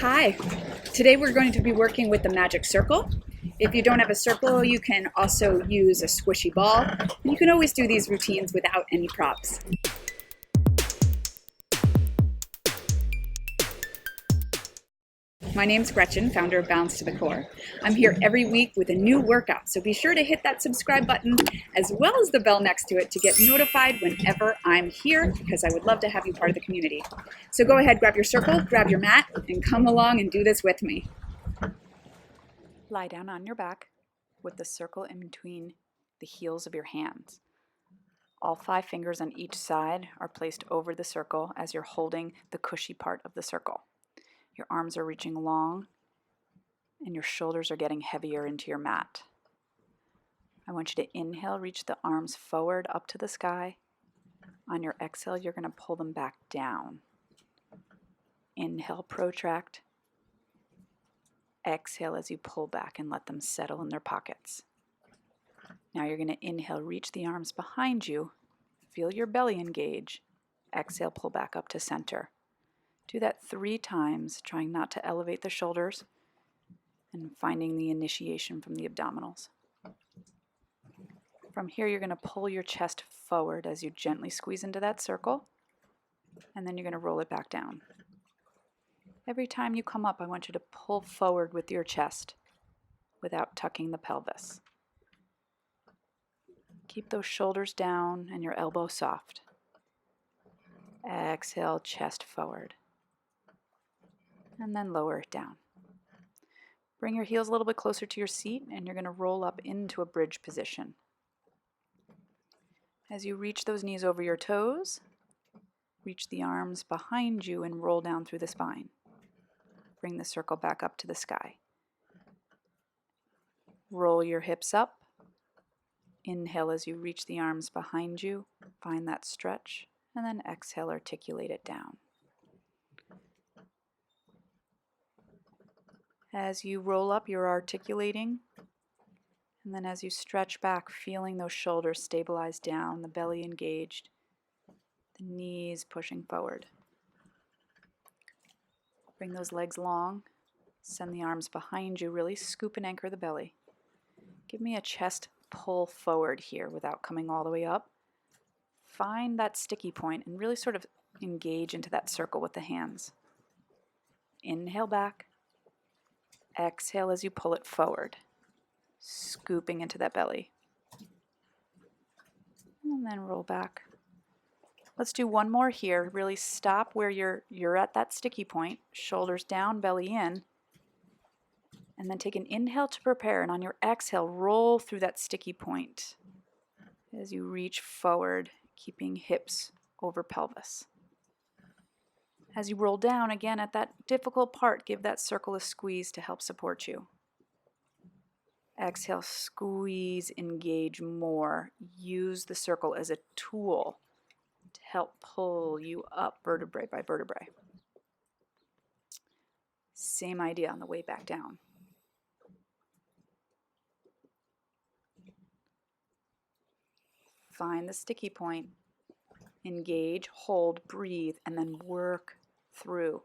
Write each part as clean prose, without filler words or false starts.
Hi, today we're going to be working with the magic circle. If you don't have a circle, you can also use a squishy ball. And you can always do these routines without any props. My name's Gretchen, founder of Balance to the Core. I'm here every week with a new workout, so be sure to hit that subscribe button as well as the bell next to it to get notified whenever I'm here, because I would love to have you part of the community. So go ahead, grab your circle, grab your mat, and come along and do this with me. Lie down on your back with the circle in between the heels of your hands. All 5 fingers on each side are placed over the circle as you're holding the cushy part of the circle. Your arms are reaching long and your shoulders are getting heavier into your mat. I want you to inhale, reach the arms forward up to the sky. On your exhale, you're going to pull them back down. Inhale, protract. Exhale as you pull back and let them settle in their pockets. Now you're going to inhale, reach the arms behind you. Feel your belly engage. Exhale, pull back up to center. Do that 3 times, trying not to elevate the shoulders and finding the initiation from the abdominals. From here, you're going to pull your chest forward as you gently squeeze into that circle, and then you're going to roll it back down. Every time you come up, I want you to pull forward with your chest without tucking the pelvis. Keep those shoulders down and your elbows soft. Exhale, chest forward. And then lower it down. Bring your heels a little bit closer to your seat and you're going to roll up into a bridge position. As you reach those knees over your toes, reach the arms behind you and roll down through the spine. Bring the circle back up to the sky. Roll your hips up. Inhale as you reach the arms behind you. Find that stretch. And then exhale, articulate it down. As you roll up, you're articulating. And then as you stretch back, feeling those shoulders stabilize down, the belly engaged, the knees pushing forward. Bring those legs long. Send the arms behind you. Really scoop and anchor the belly. Give me a chest pull forward here without coming all the way up. Find that sticky point and really sort of engage into that circle with the hands. Inhale back. Exhale as you pull it forward, scooping into that belly. And then roll back. Let's do one more here. Really stop where you're at that sticky point. Shoulders down, belly in. And then take an inhale to prepare. And on your exhale, roll through that sticky point as you reach forward, keeping hips over pelvis. As you roll down, again, at that difficult part, give that circle a squeeze to help support you. Exhale, squeeze, engage more. Use the circle as a tool to help pull you up vertebrae by vertebrae. Same idea on the way back down. Find the sticky point. Engage, hold, breathe, and then work through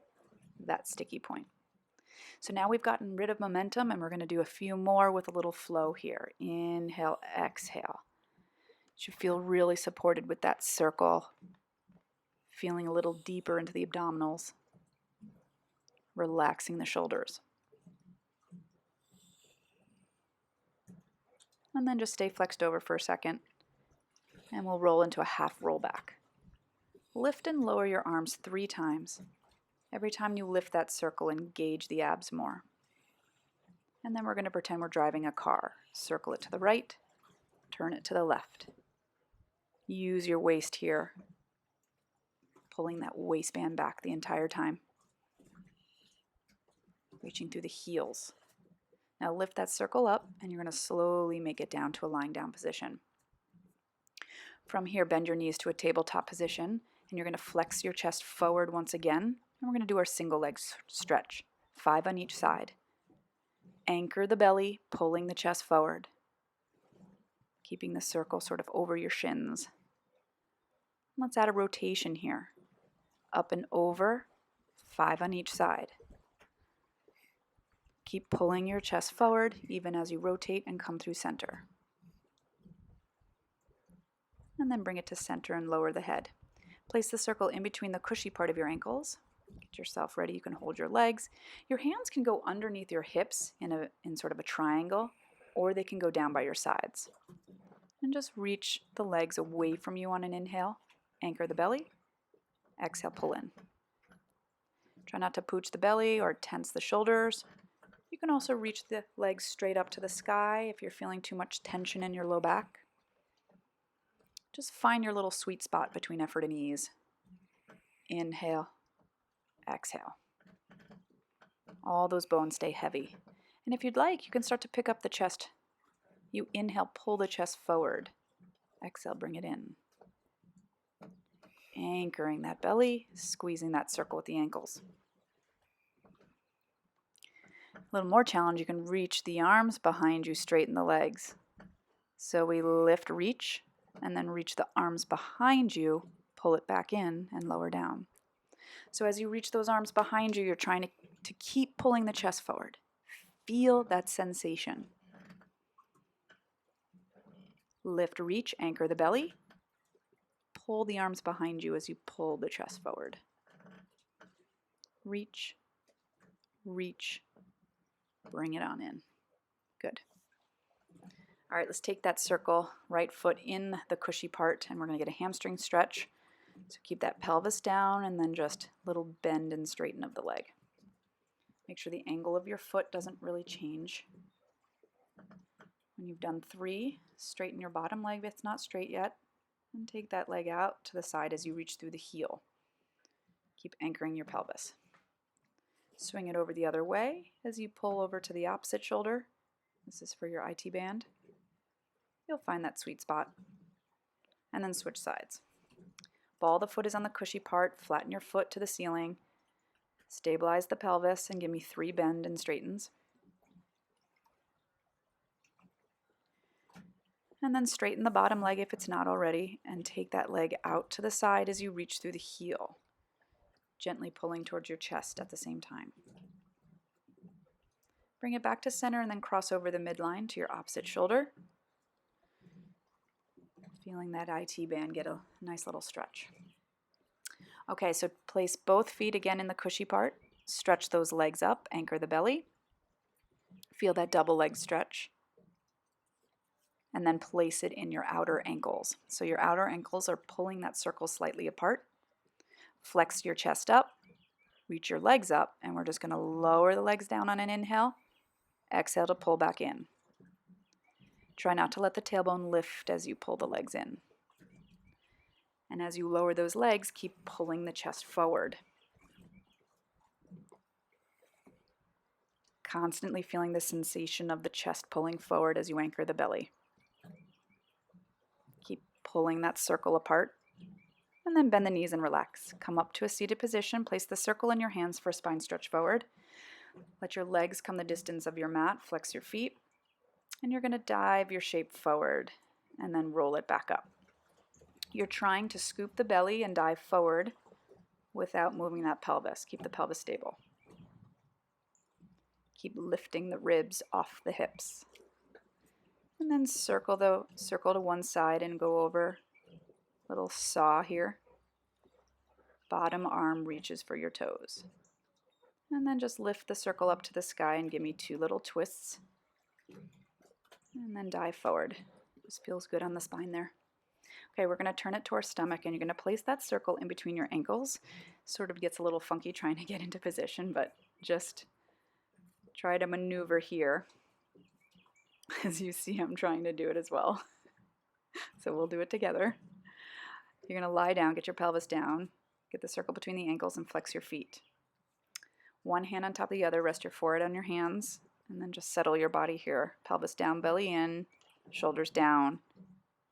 that sticky point. So now we've gotten rid of momentum and we're going to do a few more with a little flow here. Inhale, exhale. You should feel really supported with that circle. Feeling a little deeper into the abdominals. Relaxing the shoulders. And then just stay flexed over for a second. And we'll roll into a half roll back. Lift and lower your arms 3 times. Every time you lift that circle, engage the abs more. And then we're going to pretend we're driving a car. Circle it to the right, turn it to the left. Use your waist here, pulling that waistband back the entire time. Reaching through the heels. Now lift that circle up and you're going to slowly make it down to a lying down position. From here, bend your knees to a tabletop position. And you're going to flex your chest forward once again. And we're going to do our single leg stretch. 5 on each side. Anchor the belly, pulling the chest forward. Keeping the circle sort of over your shins. Let's add a rotation here. Up and over, 5 on each side. keep pulling your chest forward even as you rotate and come through center. And then bring it to center and lower the head. Place the circle in between the cushy part of your ankles. Get yourself ready. You can hold your legs. Your hands can go underneath your hips in sort of a triangle, or they can go down by your sides. And just reach the legs away from you on an inhale. Anchor the belly. Exhale, pull in. Try not to pooch the belly or tense the shoulders. You can also reach the legs straight up to the sky if you're feeling too much tension in your low back. Just find your little sweet spot between effort and ease. Inhale, exhale. All those bones stay heavy. And if you'd like, you can start to pick up the chest. You inhale, pull the chest forward. Exhale, bring it in. Anchoring that belly, squeezing that circle with the ankles. A little more challenge, you can reach the arms behind you, straighten the legs. So we lift, reach, and then reach the arms behind you, pull it back in, and lower down. So as you reach those arms behind you, you're trying to keep pulling the chest forward. Feel that sensation. Lift, reach, anchor the belly. Pull the arms behind you as you pull the chest forward. Reach, reach, bring it on in. Good. All right, let's take that circle, right foot in the cushy part, and we're going to get a hamstring stretch. So keep that pelvis down and then just a little bend and straighten of the leg. Make sure the angle of your foot doesn't really change. When you've done 3, straighten your bottom leg if it's not straight yet, and take that leg out to the side as you reach through the heel. Keep anchoring your pelvis. Swing it over the other way as you pull over to the opposite shoulder. This is for your IT band. You'll find that sweet spot. And then switch sides. Ball the foot is on the cushy part, flatten your foot to the ceiling, stabilize the pelvis, and give me 3 bend and straightens. And then straighten the bottom leg if it's not already, and take that leg out to the side as you reach through the heel, gently pulling towards your chest at the same time. Bring it back to center and then cross over the midline to your opposite shoulder. Feeling that IT band get a nice little stretch. Okay, so place both feet again in the cushy part. Stretch those legs up, anchor the belly. Feel that double leg stretch. And then place it in your outer ankles. So your outer ankles are pulling that circle slightly apart. Flex your chest up, reach your legs up, and we're just going to lower the legs down on an inhale. Exhale to pull back in. Try not to let the tailbone lift as you pull the legs in. And as you lower those legs, keep pulling the chest forward. Constantly feeling the sensation of the chest pulling forward as you anchor the belly. Keep pulling that circle apart. And then bend the knees and relax. Come up to a seated position. Place the circle in your hands for a spine stretch forward. Let your legs come the distance of your mat. Flex your feet. And you're going to dive your shape forward and then roll it back up. You're trying to scoop the belly and dive forward without moving that pelvis. Keep the pelvis stable. Keep lifting the ribs off the hips. And then circle to one side and go over. Little saw here. Bottom arm reaches for your toes. And then just lift the circle up to the sky and give me 2 little twists. And then dive forward. This feels good on the spine there. Okay, we're going to turn it to our stomach, and you're going to place that circle in between your ankles. Sort of gets a little funky trying to get into position, but just try to maneuver here. As you see, I'm trying to do it as well. So we'll do it together. You're going to lie down, get your pelvis down, get the circle between the ankles, and flex your feet. One hand on top of the other, rest your forehead on your hands, and then just settle your body here. Pelvis down, belly in, shoulders down,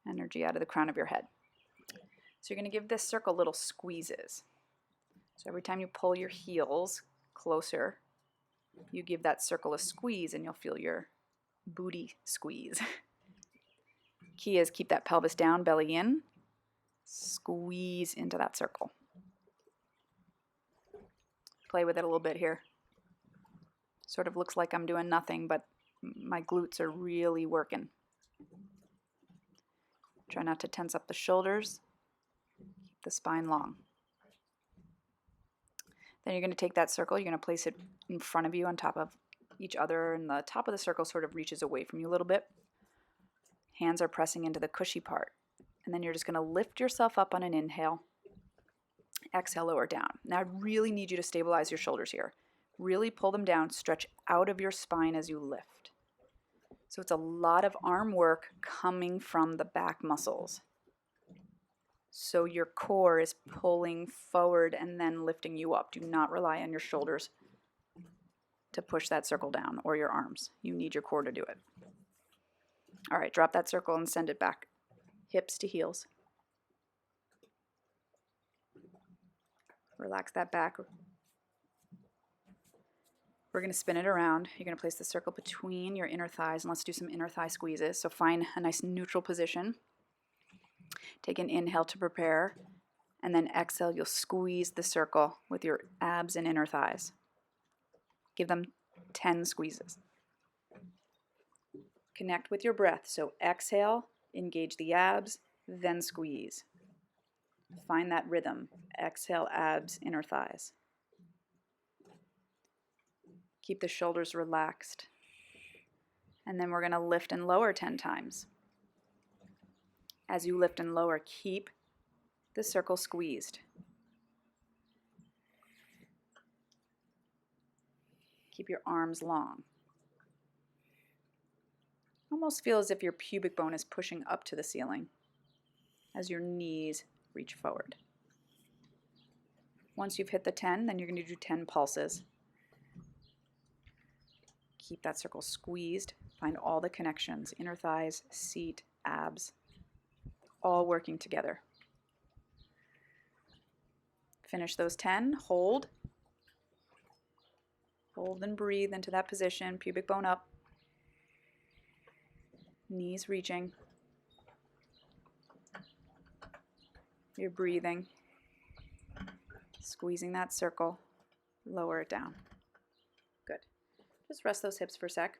energy out of the crown of your head. So you're going to give this circle little squeezes. So every time you pull your heels closer, you give that circle a squeeze, and you'll feel your booty squeeze. Key is keep that pelvis down, belly in, squeeze into that circle. Play with it a little bit here. Sort of looks like I'm doing nothing, but my glutes are really working. Try not to tense up the shoulders. Keep the spine long. Then you're going to take that circle, you're going to place it in front of you on top of each other, and the top of the circle sort of reaches away from you a little bit. Hands are pressing into the cushy part. And then you're just going to lift yourself up on an inhale. Exhale, lower down. Now I really need you to stabilize your shoulders here. Really pull them down, stretch out of your spine as you lift. So it's a lot of arm work coming from the back muscles. So your core is pulling forward and then lifting you up. Do not rely on your shoulders to push that circle down, or your arms. You need your core to do it. All right, drop that circle and send it back. Hips to heels. Relax that back. We're going to spin it around. You're going to place the circle between your inner thighs, and let's do some inner thigh squeezes. So find a nice neutral position. Take an inhale to prepare, and then exhale, you'll squeeze the circle with your abs and inner thighs. Give them 10 squeezes. Connect with your breath. So exhale, engage the abs, then squeeze. Find that rhythm. Exhale, abs, inner thighs. Keep the shoulders relaxed. And then we're going to lift and lower 10 times. As you lift and lower, keep the circle squeezed. Keep your arms long. Almost feel as if your pubic bone is pushing up to the ceiling as your knees reach forward. Once you've hit the 10, then you're going to do 10 pulses. Keep that circle squeezed. Find all the connections, inner thighs, seat, abs, all working together. Finish those 10, hold. Hold and breathe into that position, pubic bone up. Knees reaching. You're breathing. Squeezing that circle. Lower it down. Good. Just rest those hips for a sec.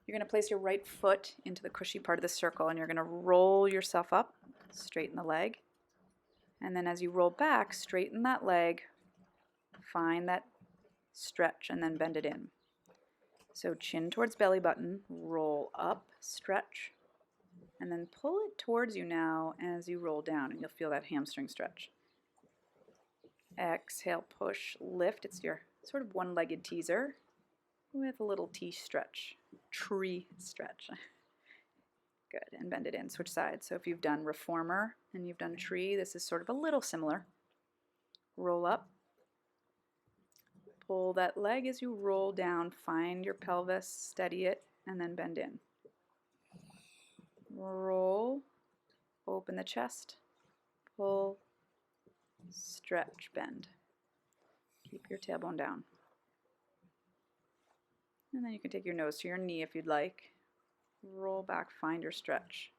You're going to place your right foot into the cushy part of the circle, and you're going to roll yourself up, straighten the leg. And then as you roll back, straighten that leg, find that stretch, and then bend it in. So chin towards belly button, roll up, stretch, and then pull it towards you now as you roll down, and you'll feel that hamstring stretch. Exhale, push, lift. It's your sort of one-legged teaser with a little T stretch, tree stretch. Good, and bend it in, switch sides. So if you've done reformer and you've done tree, this is sort of a little similar. Roll up, pull that leg as you roll down, find your pelvis, steady it, and then bend in. Roll, open the chest, pull, stretch, bend. Keep your tailbone down. And then you can take your nose to your knee if you'd like. Roll back, find your stretch,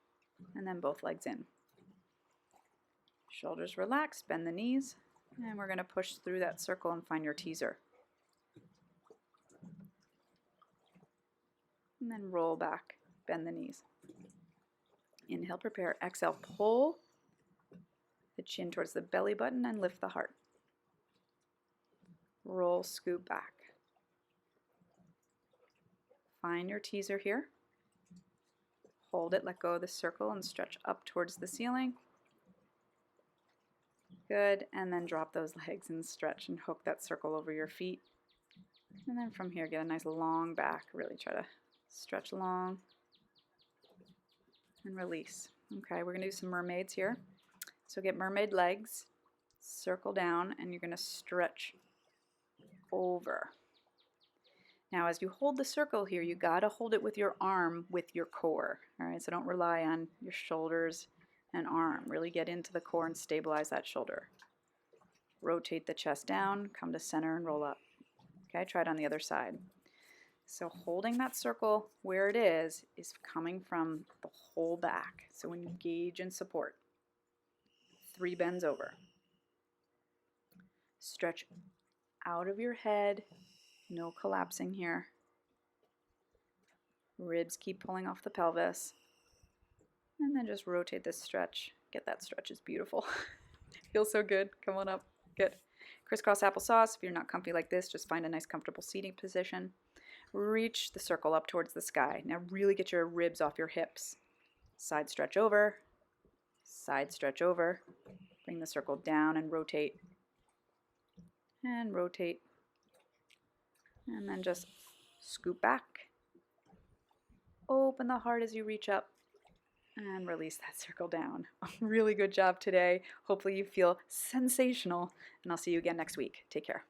and then both legs in. Shoulders relaxed, bend the knees, and we're going to push through that circle and find your teaser. And then roll back, bend the knees. Inhale, prepare. Exhale, pull the chin towards the belly button and lift the heart. Roll, scoop back. Find your teaser here. Hold it, let go of the circle, and stretch up towards the ceiling. Good, and then drop those legs and stretch and hook that circle over your feet. And then from here, get a nice long back. Really try to stretch long and release. Okay, we're gonna do some mermaids here. So get mermaid legs, circle down, and you're gonna stretch over. Now, as you hold the circle here, you gotta hold it with your arm with your core. All right, so don't rely on your shoulders and arm. Really get into the core and stabilize that shoulder. Rotate the chest down, come to center and roll up. Okay, try it on the other side. So holding that circle where it is coming from the whole back. So engage and support. 3 bends over. Stretch out of your head No collapsing here. Ribs keep pulling off the pelvis. And then just rotate this stretch. Get that stretch, is beautiful. Feels so good. Come on up. Good. Crisscross applesauce. If you're not comfy like this, just find a nice comfortable seating position. Reach the circle up towards the sky. Now really get your ribs off your hips. Side stretch over. Side stretch over. Bring the circle down and rotate. And rotate. And then just scoop back. Open the heart as you reach up. And release that circle down. Really good job today. Hopefully you feel sensational. And I'll see you again next week. Take care.